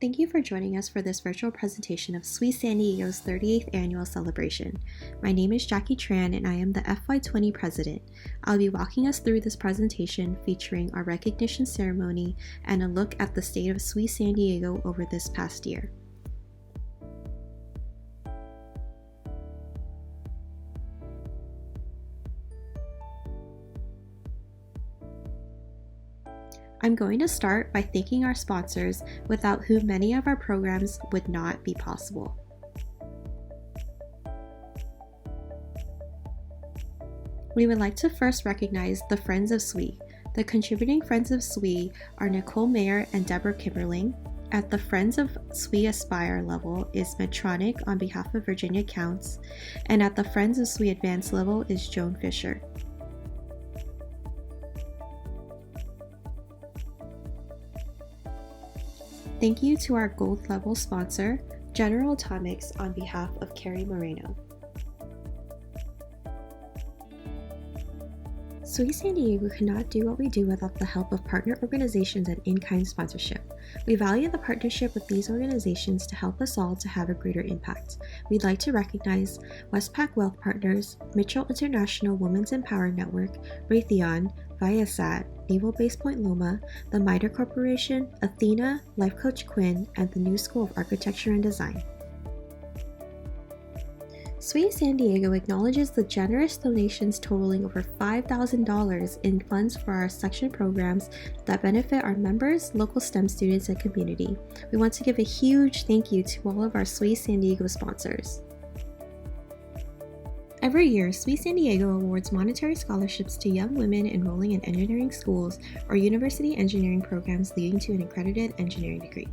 Thank you for joining us for this virtual presentation of SWE San Diego's 38th annual celebration. My name is Jackie Tran and I am the FY20 president. I'll be walking us through this presentation featuring our recognition ceremony and a look at the state of SWE San Diego over this past year. I'm going to start by thanking our sponsors, without whom many of our programs would not be possible. We would like to first recognize the Friends of SWE. The contributing Friends of SWE are Nicole Mayer and Deborah Kimberling. At the Friends of SWE Aspire level is Medtronic on behalf of Virginia Counts, and at the Friends of SWE Advanced level is Joan Fisher. Thank you to our gold level sponsor, General Atomics, on behalf of Carrie Moreno. SWE San Diego cannot do what we do without the help of partner organizations and in-kind sponsorship. We value the partnership with these organizations to help us all to have a greater impact. We'd like to recognize Westpac Wealth Partners, Mitchell International Women's Empower Network, Raytheon, Viasat, Naval Base Point Loma, the MITRE Corporation, Athena, Life Coach Quinn, and the New School of Architecture and Design. SWE San Diego acknowledges the generous donations totaling over $5,000 in funds for our section programs that benefit our members, local STEM students, and community. We want to give a huge thank you to all of our SWE San Diego sponsors. Every year, SWE San Diego awards monetary scholarships to young women enrolling in engineering schools or university engineering programs leading to an accredited engineering degree.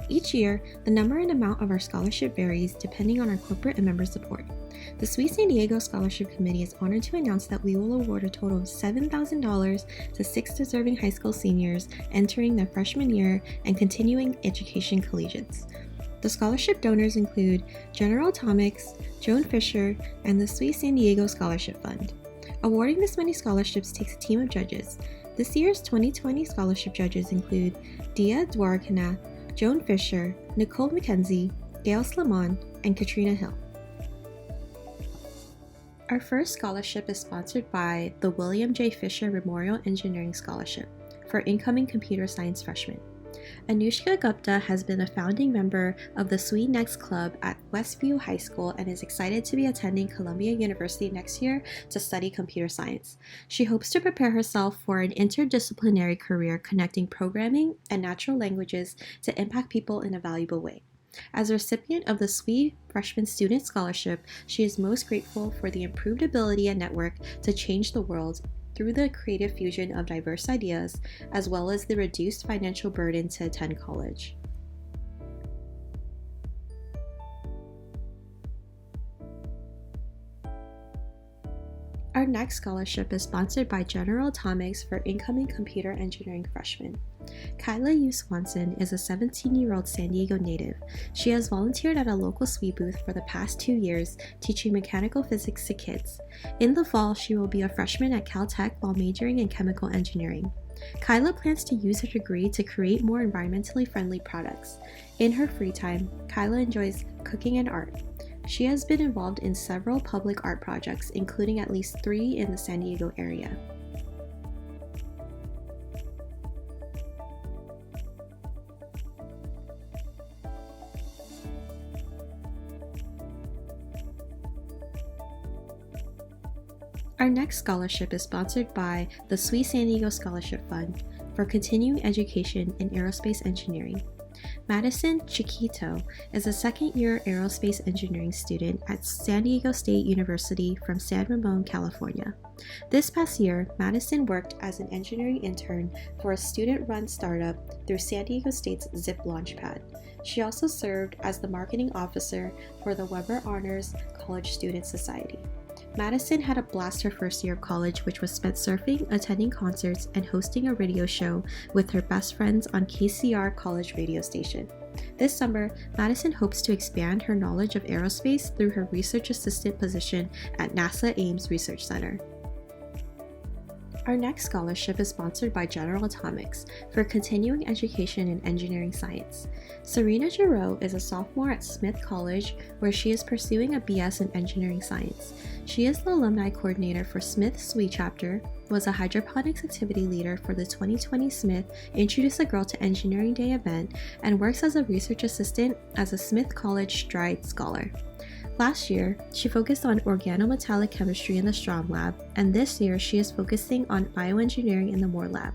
Each year, the number and amount of our scholarship varies depending on our corporate and member support. The SWE San Diego Scholarship Committee is honored to announce that we will award a total of $7,000 to 6 deserving high school seniors entering their freshman year and continuing education collegiates. The scholarship donors include General Atomics, Joan Fisher, and the SWE San Diego Scholarship Fund. Awarding this many scholarships takes a team of judges. This year's 2020 scholarship judges include Dia Dwarkanath, Joan Fisher, Nicole McKenzie, Gail Slamon, and Katrina Hill. Our first scholarship is sponsored by the William J. Fisher Memorial Engineering Scholarship for incoming computer science freshmen. Anushka Gupta has been a founding member of the SWE Next Club at Westview High School and is excited to be attending Columbia University next year to study computer science. She hopes to prepare herself for an interdisciplinary career connecting programming and natural languages to impact people in a valuable way. As a recipient of the SWE Freshman Student Scholarship, she is most grateful for the improved ability and network to change the world through the creative fusion of diverse ideas, as well as the reduced financial burden to attend college. Our next scholarship is sponsored by General Atomics for incoming computer engineering freshmen. Kyla Yu Swanson is a 17-year-old San Diego native. She has volunteered at a local SWE booth for the past 2 years, teaching mechanical physics to kids. In the fall, she will be a freshman at Caltech while majoring in chemical engineering. Kyla plans to use her degree to create more environmentally friendly products. In her free time, Kyla enjoys cooking and art. She has been involved in several public art projects, including at least 3 in the San Diego area. Our next scholarship is sponsored by the SWE San Diego Scholarship Fund for continuing education in aerospace engineering. Madison Chiquito is a second-year aerospace engineering student at San Diego State University from San Ramon, California. This past year, Madison worked as an engineering intern for a student-run startup through San Diego State's ZIP Launchpad. She also served as the marketing officer for the Weber Honors College Student Society. Madison had a blast her first year of college, which was spent surfing, attending concerts, and hosting a radio show with her best friends on KCR College radio station. This summer, Madison hopes to expand her knowledge of aerospace through her research assistant position at NASA Ames Research Center. Our next scholarship is sponsored by General Atomics for continuing education in engineering science. Serena Giroux is a sophomore at Smith College, where she is pursuing a BS in engineering science. She is the alumni coordinator for Smith SWE Chapter, was a hydroponics activity leader for the 2020 Smith Introduce a Girl to Engineering Day event, and works as a research assistant as a Smith College Stride Scholar. Last year, she focused on organometallic chemistry in the Strom Lab, and this year she is focusing on bioengineering in the Moore Lab.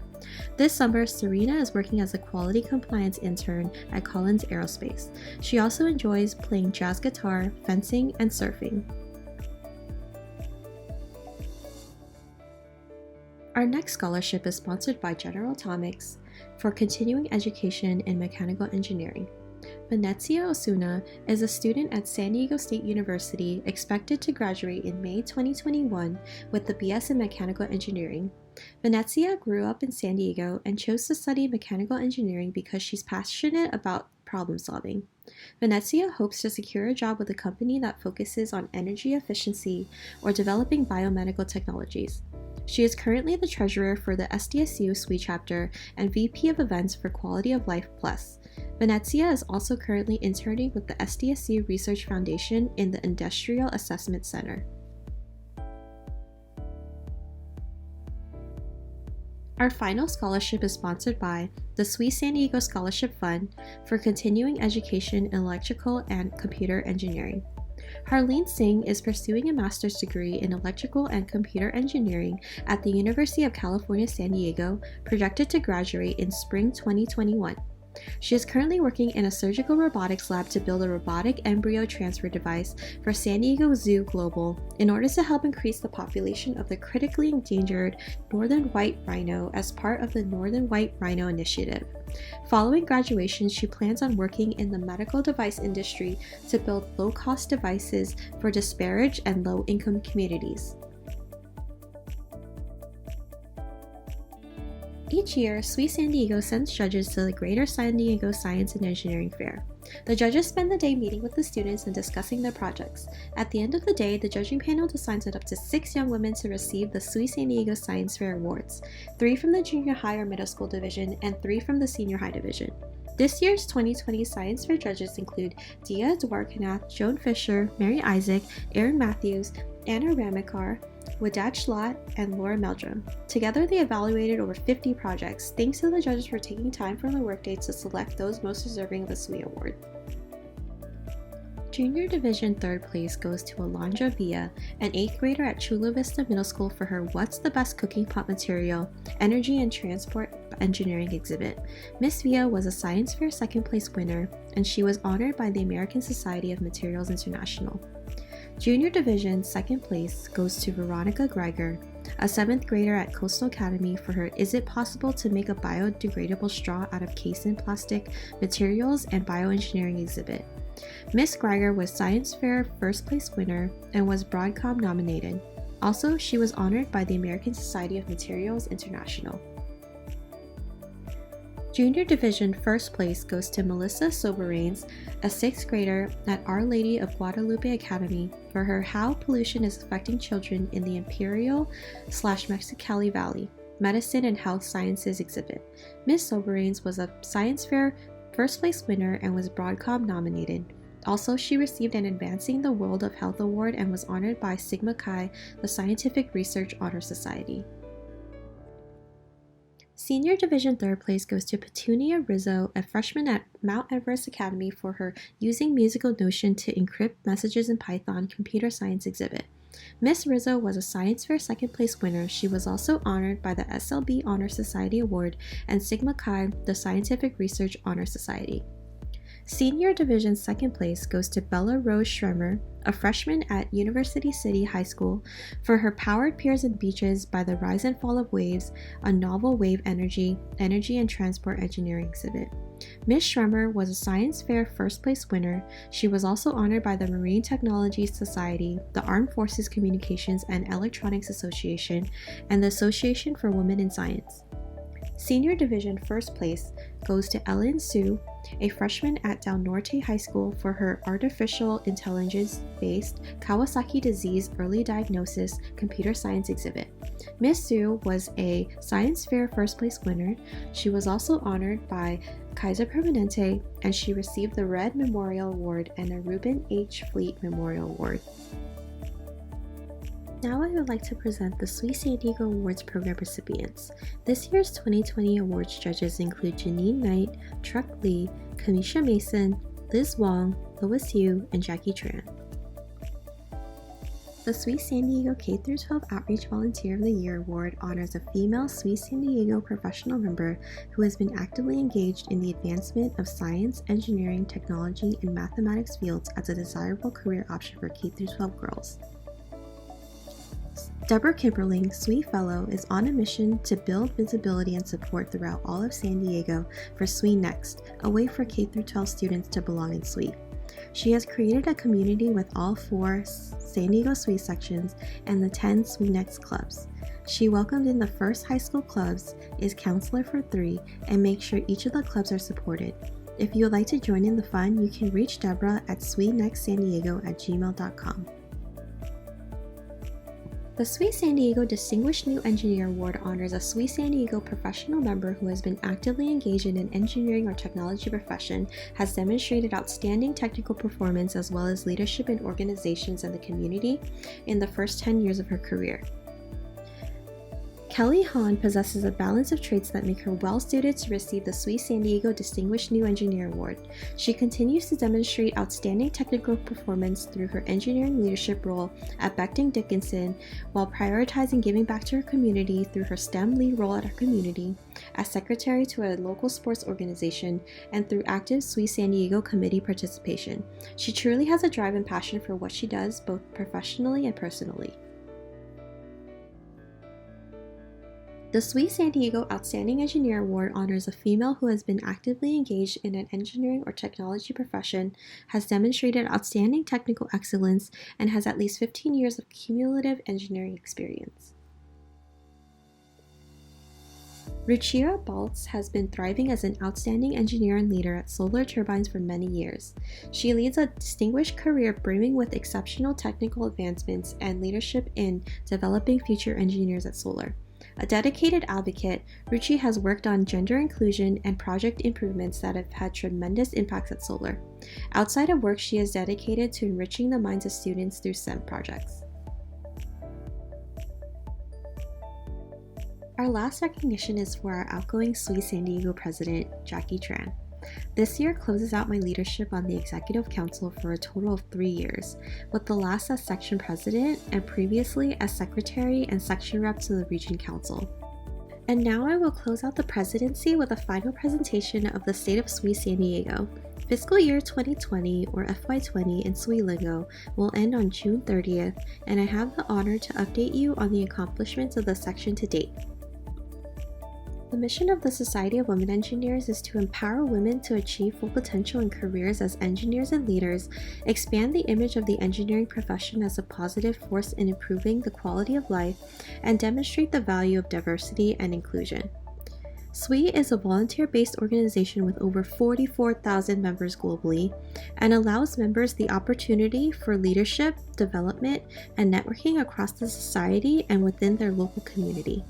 This summer, Serena is working as a quality compliance intern at Collins Aerospace. She also enjoys playing jazz guitar, fencing, and surfing. Our next scholarship is sponsored by General Atomics for continuing education in mechanical engineering. Venezia Osuna is a student at San Diego State University expected to graduate in May 2021 with the BS in Mechanical Engineering. Venezia grew up in San Diego and chose to study mechanical engineering because she's passionate about problem solving. Venezia hopes to secure a job with a company that focuses on energy efficiency or developing biomedical technologies. She is currently the treasurer for the SDSU SWE Chapter and VP of Events for Quality of Life Plus. Venezia is also currently interning with the SDSU Research Foundation in the Industrial Assessment Center. Our final scholarship is sponsored by the SWE San Diego Scholarship Fund for continuing education in electrical and computer engineering. Harleen Singh is pursuing a master's degree in electrical and computer engineering at the University of California, San Diego, projected to graduate in spring 2021. She is currently working in a surgical robotics lab to build a robotic embryo transfer device for San Diego Zoo Global in order to help increase the population of the critically endangered northern white rhino as part of the Northern White Rhino Initiative. Following graduation, she plans on working in the medical device industry to build low-cost devices for disparaged and low-income communities. Each year, SWE San Diego sends judges to the Greater San Diego Science and Engineering Fair. The judges spend the day meeting with the students and discussing their projects. At the end of the day, the judging panel decides on up to 6 young women to receive the SWE San Diego Science Fair Awards, 3 from the junior high or middle school division and 3 from the senior high division. This year's 2020 Science Fair judges include Dia Dwarkanath, Joan Fisher, Mary Isaac, Aaron Matthews, Anna Ramikar, Wadad Schlott, and Laura Meldrum. Together, they evaluated over 50 projects, thanks to the judges for taking time from their workday to select those most deserving of the SWE Award. Junior Division 3rd place goes to Alondra Villa, an 8th grader at Chula Vista Middle School for her What's the Best Cooking Pot Material? Energy and Transport Engineering exhibit. Miss Villa was a Science Fair 2nd place winner, and she was honored by the American Society of Materials International. Junior Division 2nd place goes to Veronica Greiger, a 7th grader at Coastal Academy for her Is It Possible to Make a Biodegradable Straw Out of Casein Plastic Materials and Bioengineering exhibit. Miss Greiger was Science Fair 1st place winner and was Broadcom nominated. Also, she was honored by the American Society of Materials International. Junior Division 1st place goes to Melissa Soberains, a 6th grader at Our Lady of Guadalupe Academy for her How Pollution is Affecting Children in the Imperial/Mexicali Valley, Medicine and Health Sciences exhibit. Miss Soberains was a Science Fair 1st place winner and was Broadcom nominated. Also, she received an Advancing the World of Health Award and was honored by Sigma Chi, the Scientific Research Honor Society. Senior Division 3rd place goes to Petunia Rizzo, a freshman at Mount Everest Academy for her Using Musical Notation to Encrypt Messages in Python computer science exhibit. Miss Rizzo was a Science Fair 2nd place winner. She was also honored by the SLB Honor Society Award and Sigma Chi, the Scientific Research Honor Society. Senior Division 2nd place goes to Bella Rose Schremer, a freshman at University City High School, for her Powered Piers and Beaches by the Rise and Fall of Waves, a novel wave energy and transport engineering exhibit. Ms. Schremer was a Science Fair 1st place winner. She was also honored by the Marine Technology Society, the Armed Forces Communications and Electronics Association, and the Association for Women in Science. Senior Division first place goes to Ellen Su, a freshman at Del Norte High School, for her artificial intelligence-based Kawasaki disease early diagnosis computer science exhibit. Miss Su was a science fair first place winner. She was also honored by Kaiser Permanente, and she received the Red Memorial Award and a Reuben H. Fleet Memorial Award. Now I would like to present the SWE San Diego Awards Program recipients. This year's 2020 awards judges include Janine Knight, Truck Lee, Kamisha Mason, Liz Wong, Lois Yu, and Jackie Tran. The SWE San Diego K-12 Outreach Volunteer of the Year Award honors a female SWE San Diego professional member who has been actively engaged in the advancement of science, engineering, technology, and mathematics fields as a desirable career option for K-12 girls. Deborah Kimberling, SWE Fellow, is on a mission to build visibility and support throughout all of San Diego for SWE Next, a way for K-12 students to belong in SWE. She has created a community with all 4 San Diego SWE sections and the 10 SWE Next clubs. She welcomed in the first high school clubs, is counselor for 3, and makes sure each of the clubs are supported. If you would like to join in the fun, you can reach Deborah at swenextsandiego@gmail.com. The SWE San Diego Distinguished New Engineer Award honors a SWE San Diego professional member who has been actively engaged in an engineering or technology profession, has demonstrated outstanding technical performance as well as leadership in organizations and the community in the first 10 years of her career. Kelly Hahn possesses a balance of traits that make her well-suited to receive the SWE San Diego Distinguished New Engineer Award. She continues to demonstrate outstanding technical performance through her engineering leadership role at Becton Dickinson, while prioritizing giving back to her community through her STEM lead role at her community, as secretary to a local sports organization, and through active SWE San Diego committee participation. She truly has a drive and passion for what she does, both professionally and personally. The SWE San Diego Outstanding Engineer Award honors a female who has been actively engaged in an engineering or technology profession, has demonstrated outstanding technical excellence, and has at least 15 years of cumulative engineering experience. Ruchira Baltz has been thriving as an outstanding engineer and leader at Solar Turbines for many years. She leads a distinguished career brimming with exceptional technical advancements and leadership in developing future engineers at Solar. A dedicated advocate, Ruchi has worked on gender inclusion and project improvements that have had tremendous impacts at Solar. Outside of work, she is dedicated to enriching the minds of students through STEM projects. Our last recognition is for our outgoing SWE San Diego president, Jackie Tran. This year closes out my leadership on the Executive Council for a total of 3 years, with the last as section president and previously as secretary and section rep to the Region Council. And now I will close out the presidency with a final presentation of the State of SWE San Diego. Fiscal year 2020, or FY20 in SWE lingo, will end on June 30th, and I have the honor to update you on the accomplishments of the section to date. The mission of the Society of Women Engineers is to empower women to achieve full potential in careers as engineers and leaders, expand the image of the engineering profession as a positive force in improving the quality of life, and demonstrate the value of diversity and inclusion. SWE is a volunteer-based organization with over 44,000 members globally and allows members the opportunity for leadership, development, and networking across the society and within their local community.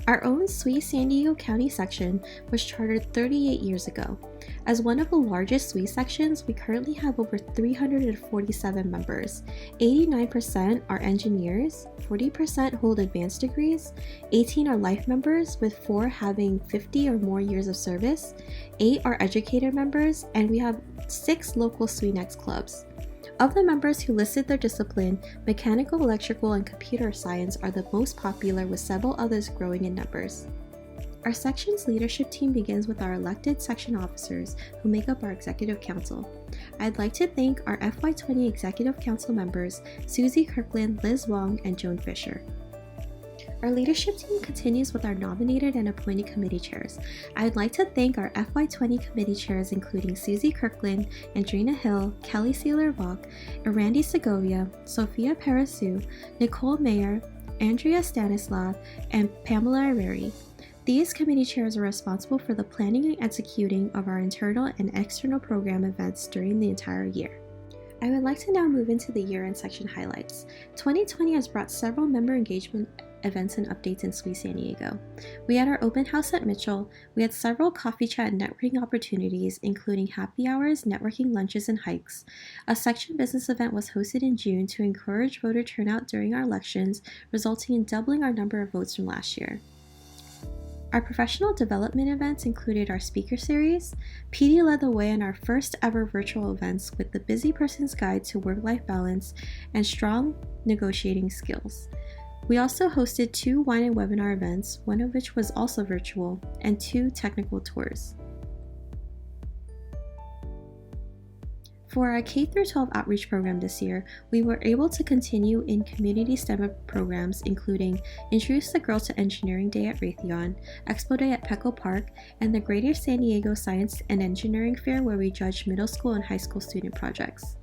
Our own SWE San Diego County section was chartered 38 years ago. As one of the largest SWE sections, we currently have over 347 members. 89% are engineers, 40% hold advanced degrees, 18 are life members, with 4 having 50 or more years of service, 8 are educator members, and we have 6 local SWE Next clubs. Of the members who listed their discipline, mechanical, electrical, and computer science are the most popular, with several others growing in numbers. Our section's leadership team begins with our elected section officers who make up our Executive Council. I'd like to thank our FY20 Executive Council members, Susie Kirkland, Liz Wong, and Joan Fisher. Our leadership team continues with our nominated and appointed committee chairs. I'd like to thank our FY20 committee chairs, including Susie Kirkland, Andrina Hill, Kelly Sealer-Vaughn, Randy Segovia, Sophia Parasu, Nicole Mayer, Andrea Stanislav, and Pamela Areri. These committee chairs are responsible for the planning and executing of our internal and external program events during the entire year. I would like to now move into the year-end section highlights. 2020 has brought several member engagement events and updates in SWE San Diego. We had our open house at Mitchell. We had several coffee chat and networking opportunities, including happy hours, networking lunches, and hikes. A section business event was hosted in June to encourage voter turnout during our elections, resulting in doubling our number of votes from last year. Our professional development events included our speaker series. PD led the way in our first ever virtual events with the Busy Person's Guide to Work-Life Balance and Strong Negotiating Skills. We also hosted 2 wine and webinar events, one of which was also virtual, and 2 technical tours. For our K-12 outreach program this year, we were able to continue in community STEM programs including Introduce the Girls to Engineering Day at Raytheon, Expo Day at Petco Park, and the Greater San Diego Science and Engineering Fair where we judged middle school and high school student projects.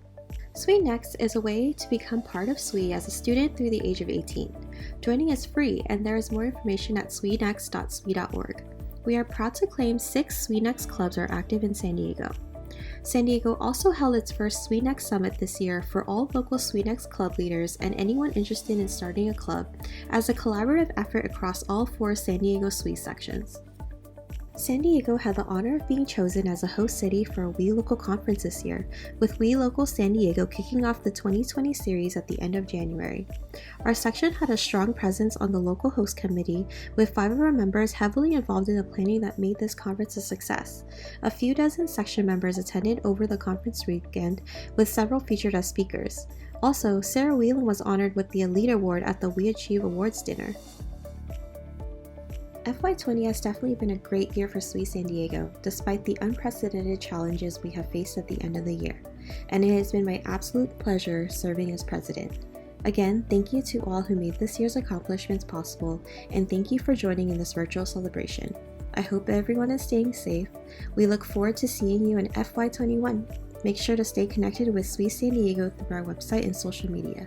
SWE Next is a way to become part of SWE as a student through the age of 18. Joining is free and there is more information at swenext.swe.org. We are proud to claim 6 SWE Next clubs are active in San Diego. San Diego also held its first SWE Next Summit this year for all local SWE Next club leaders and anyone interested in starting a club as a collaborative effort across all 4 San Diego SWE sections. San Diego had the honor of being chosen as a host city for a We Local conference this year, with We Local San Diego kicking off the 2020 series at the end of January. Our section had a strong presence on the local host committee, with 5 of our members heavily involved in the planning that made this conference a success. A few dozen section members attended over the conference weekend, with several featured as speakers. Also, Sarah Whelan was honored with the Elite Award at the We Achieve Awards dinner. FY20 has definitely been a great year for SWE San Diego, despite the unprecedented challenges we have faced at the end of the year, and it has been my absolute pleasure serving as president. Again, thank you to all who made this year's accomplishments possible, and thank you for joining in this virtual celebration. I hope everyone is staying safe. We look forward to seeing you in FY21. Make sure to stay connected with SWE San Diego through our website and social media.